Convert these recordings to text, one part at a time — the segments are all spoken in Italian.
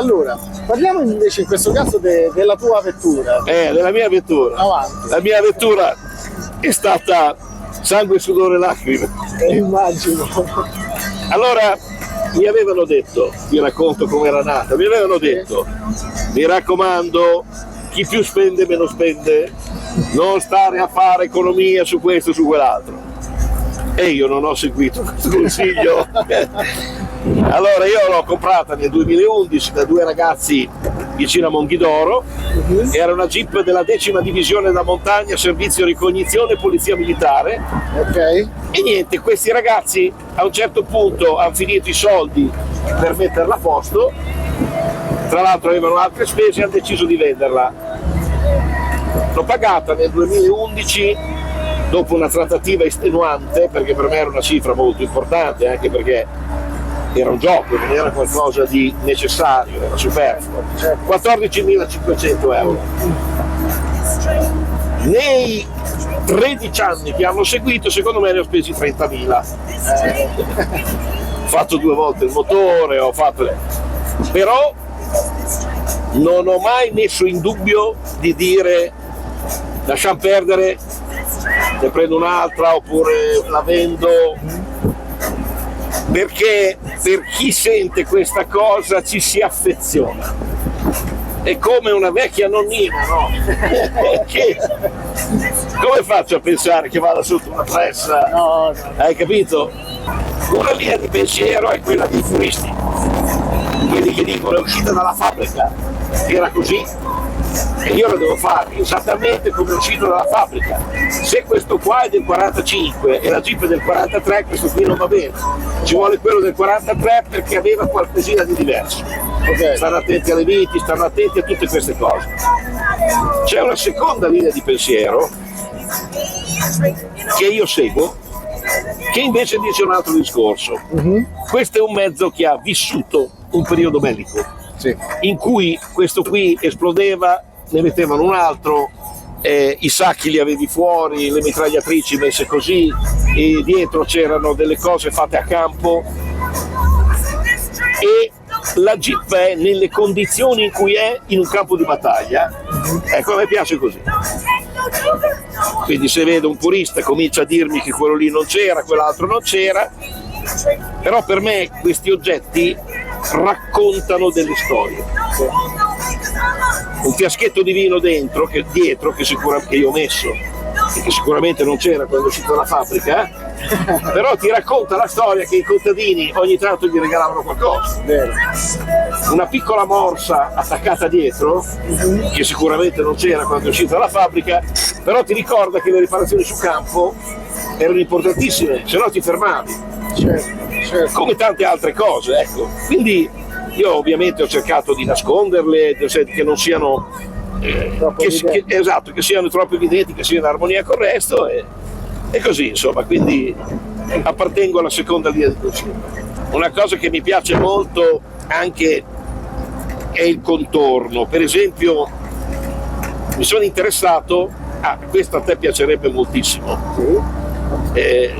Allora, parliamo invece in questo caso della tua vettura. Della mia vettura. Avanti. La mia vettura è stata sangue, sudore e lacrime. Immagino. Allora, mi avevano detto, vi racconto come era nata, mi avevano detto, mi raccomando, chi più spende meno spende, non stare a fare economia su questo e su quell'altro. E io non ho seguito questo consiglio. Allora io l'ho comprata nel 2011 da due ragazzi vicino a Monghidoro. Era una Jeep della 10ª divisione da montagna, servizio ricognizione polizia militare. Ok. E niente, questi ragazzi a un certo punto hanno finito i soldi per metterla a posto, tra l'altro avevano altre spese e hanno deciso di venderla. L'ho pagata nel 2011 dopo una trattativa estenuante, perché per me era una cifra molto importante, anche perché era un gioco, non era qualcosa di necessario, era superfluo. 14.500 euro. Nei 13 anni che hanno seguito, secondo me ne ho spesi 30.000. Ho fatto 2 volte il motore, ho fatto... però non ho mai messo in dubbio di dire lasciamo perdere, ne prendo un'altra oppure la vendo, perché per chi sente questa cosa ci si affeziona. È come una vecchia nonnina, no? Che, come faccio a pensare che vada sotto una pressa? No. Hai capito? Una linea di pensiero è quella dei furisti, quelli che dicono è uscita dalla fabbrica, era così. E io lo devo fare esattamente come è uscito dalla fabbrica. Se questo qua è del 45 e la Jeep è del 43, questo qui non va bene. Ci vuole quello del 43 perché aveva qualcosina di diverso. Okay. Stanno attenti alle viti, stanno attenti a tutte queste cose. C'è una seconda linea di pensiero che io seguo, che invece dice un altro discorso. Questo è un mezzo che ha vissuto un periodo bellico. Sì. In cui questo qui esplodeva, ne mettevano un altro, i sacchi li avevi fuori, le mitragliatrici messe così, e dietro c'erano delle cose fatte a campo, e la Jeep è nelle condizioni in cui è in un campo di battaglia. Ecco, a me piace così. Quindi se vedo un purista comincia a dirmi che quello lì non c'era, quell'altro non c'era, però per me questi oggetti raccontano delle storie. Un fiaschetto di vino dentro, dietro, che io ho messo e che sicuramente non c'era quando è uscito dalla fabbrica, però ti racconta la storia che i contadini ogni tanto gli regalavano qualcosa. Una piccola morsa attaccata dietro, che sicuramente non c'era quando è uscita dalla fabbrica, però ti ricorda che le riparazioni sul campo erano importantissime, se no ti fermavi. Certo. Come tante altre cose, ecco. Quindi io ovviamente ho cercato di nasconderle, che non siano esatto, che siano troppo evidenti, che siano in armonia col resto, e così, insomma. Quindi appartengo alla seconda linea di pensiero. Una cosa che mi piace molto anche è il contorno. Per esempio mi sono interessato, questo a te piacerebbe moltissimo, e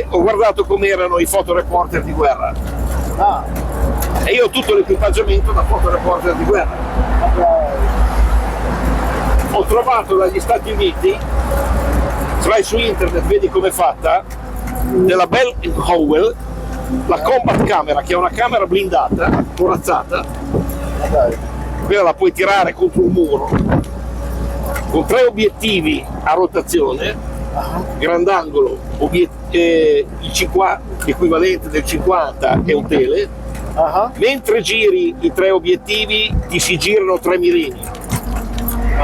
ho guardato come erano i fotoreporter di guerra. E io ho tutto l'equipaggiamento da fotoreporter di guerra. Ho trovato dagli Stati Uniti, vai su internet, vedi com'è fatta, della Bell & Howell, la Combat Camera, che è una camera blindata, corazzata. Quella la puoi tirare contro un muro, con 3 obiettivi a rotazione, grandangolo, l'equivalente del 50 è un tele, mentre giri i 3 obiettivi ti si girano 3 mirini.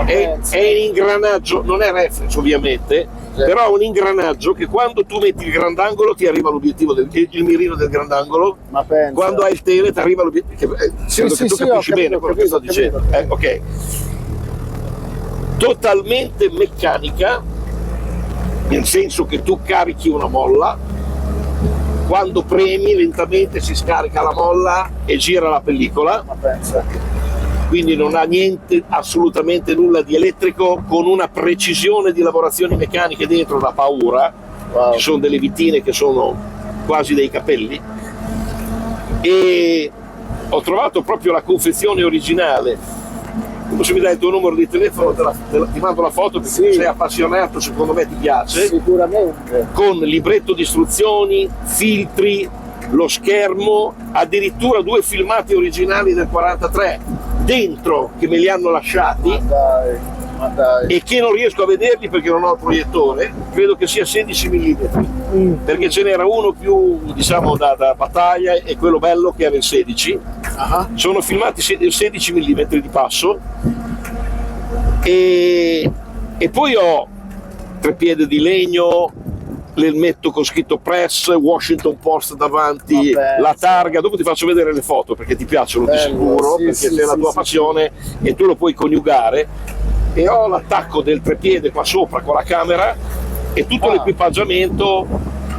È un ingranaggio, non è reflex ovviamente, però è un ingranaggio che quando tu metti il grandangolo ti arriva l'obiettivo il mirino del grandangolo, quando hai il tele ti arriva l'obiettivo. Credo che tu capisci bene quello che sto dicendo. Ok. Totalmente meccanica, nel senso che tu carichi una molla, quando premi lentamente si scarica la molla e gira la pellicola, quindi non ha niente, assolutamente nulla di elettrico, con una precisione di lavorazioni meccaniche dentro da paura. Ci sono delle vitine che sono quasi dei capelli, e ho trovato proprio la confezione originale. Se mi dai il tuo numero di telefono ti mando la foto, perché Sì. sei appassionato, secondo me ti piace, Sicuramente. con libretto di istruzioni, filtri, lo schermo, addirittura 2 filmati originali del 43 dentro che me li hanno lasciati Ma dai. e che non riesco a vederli perché non ho il proiettore. Credo che sia 16 mm, perché ce n'era uno più, diciamo, da battaglia e quello bello che era il 16. Ah, Sono filmati 16 mm di passo e poi ho treppiede di legno, l'elmetto con scritto Press, Washington Post davanti, Vabbè, la targa. Dopo ti faccio vedere le foto perché ti piacciono di Bello, sicuro, sì, perché sì, sei la sì, tua sì, passione e tu lo puoi coniugare. E ho l'attacco del treppiede qua sopra con la camera e tutto l'equipaggiamento,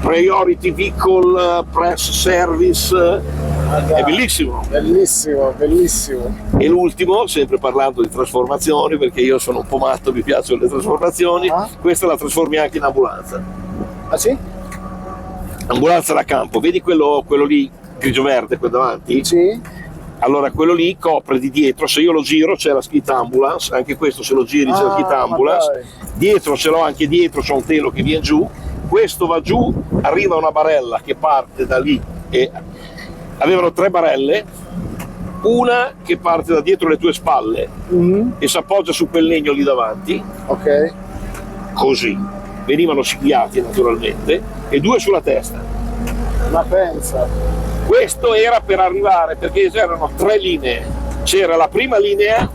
Priority Vehicle, Press Service, è bellissimo. Bellissimo, bellissimo. E l'ultimo, sempre parlando di trasformazioni, perché io sono un po' matto, mi piacciono le trasformazioni, Ah. questa la trasformi anche in ambulanza. Ah sì? Ambulanza da campo, vedi quello lì grigio-verde qua davanti? Sì? Allora quello lì copre di dietro, se io lo giro c'è la scritta ambulance, anche questo se lo giri c'è la scritta ma ambulance, dai. dietro ce l'ho anche dietro, c'è un telo che viene giù, questo va giù, arriva una barella che parte da lì e avevano 3 barelle, una che parte da dietro le tue spalle e si appoggia su quel legno lì davanti, Ok. così, venivano sigliati naturalmente, e 2 sulla testa. Ma pensa. Questo era per arrivare, perché c'erano 3 linee, c'era la prima linea,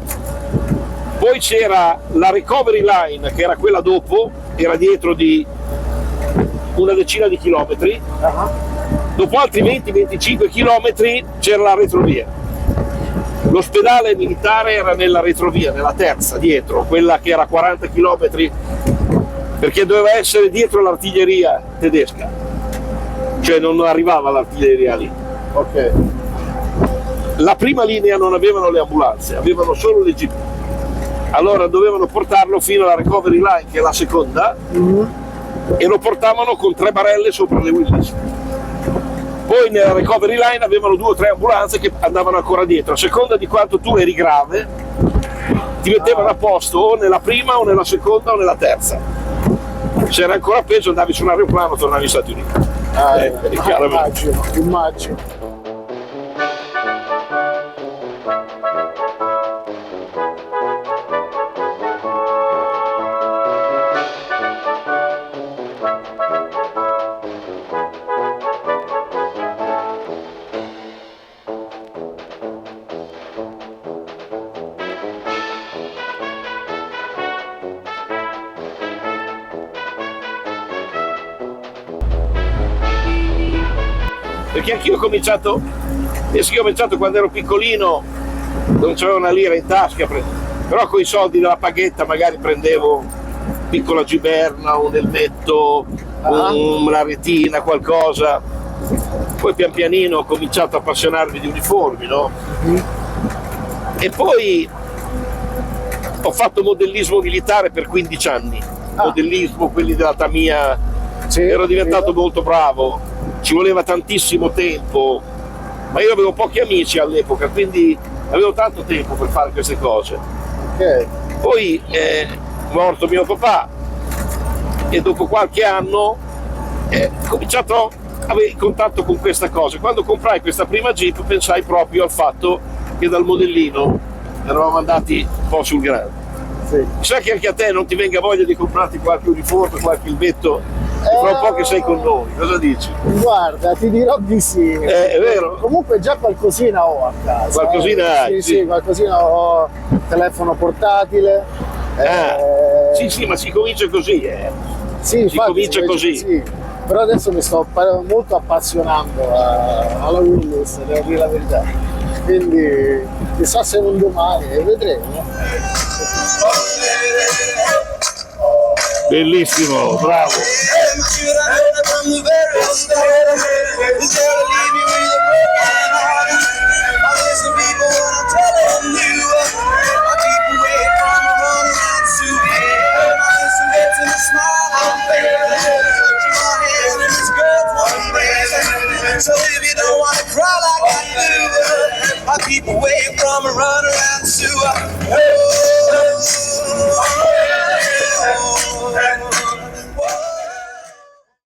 poi c'era la recovery line che era quella dopo, era dietro di una decina di chilometri, Ah, dopo altri 20-25 chilometri c'era la retrovia. L'ospedale militare era nella retrovia, nella terza, dietro, quella che era 40 chilometri, perché doveva essere dietro l'artiglieria tedesca, cioè non arrivava l'artiglieria lì. ok. La prima linea non avevano le ambulanze, avevano solo le jeep. Allora dovevano portarlo fino alla recovery line, che è la seconda, e lo portavano con 3 barelle sopra le Willis. Poi nella recovery line avevano 2 o 3 ambulanze che andavano ancora dietro. A seconda di quanto tu eri grave, ti mettevano a posto o nella prima o nella seconda o nella terza. Se era ancora peggio andavi su un aeroplano e tornavi negli Stati Uniti. Chiaramente. Immagino. Perché anch'io ho cominciato, penso che io ho cominciato quando ero piccolino, non c'avevo una lira in tasca, però con i soldi della paghetta magari prendevo piccola giberna, un elmetto, una retina, qualcosa. Poi pian pianino ho cominciato a appassionarmi di uniformi, no? E poi ho fatto modellismo militare per 15 anni, modellismo, quelli della Tamiya, Sì, ero diventato sì. molto bravo, ci voleva tantissimo tempo, ma io avevo pochi amici all'epoca, quindi avevo tanto tempo per fare queste cose. Ok. Poi è morto mio papà e dopo qualche anno ho cominciato a avere contatto con questa cosa. Quando comprai questa prima Jeep pensai proprio al fatto che dal modellino eravamo andati un po' sul grande. Sì. Sa che anche a te non ti venga voglia di comprarti qualche uniforme, qualche ilvetto, fra un po' che sei con noi, cosa dici? Guarda, ti dirò di sì. È vero? Comunque già qualcosina ho a casa. Qualcosina hai, Sì, sì. sì, qualcosina ho. Telefono portatile. Sì, ma si comincia così, Sì, si infatti, comincia invece così. sì. Però adesso mi sto molto appassionando alla Willis, devo dire la verità. Quindi chissà se un domani, vedremo. Bellissimo, bravo. So if you don't wanna cry like I do, I keep away from a run around sewer. Hey!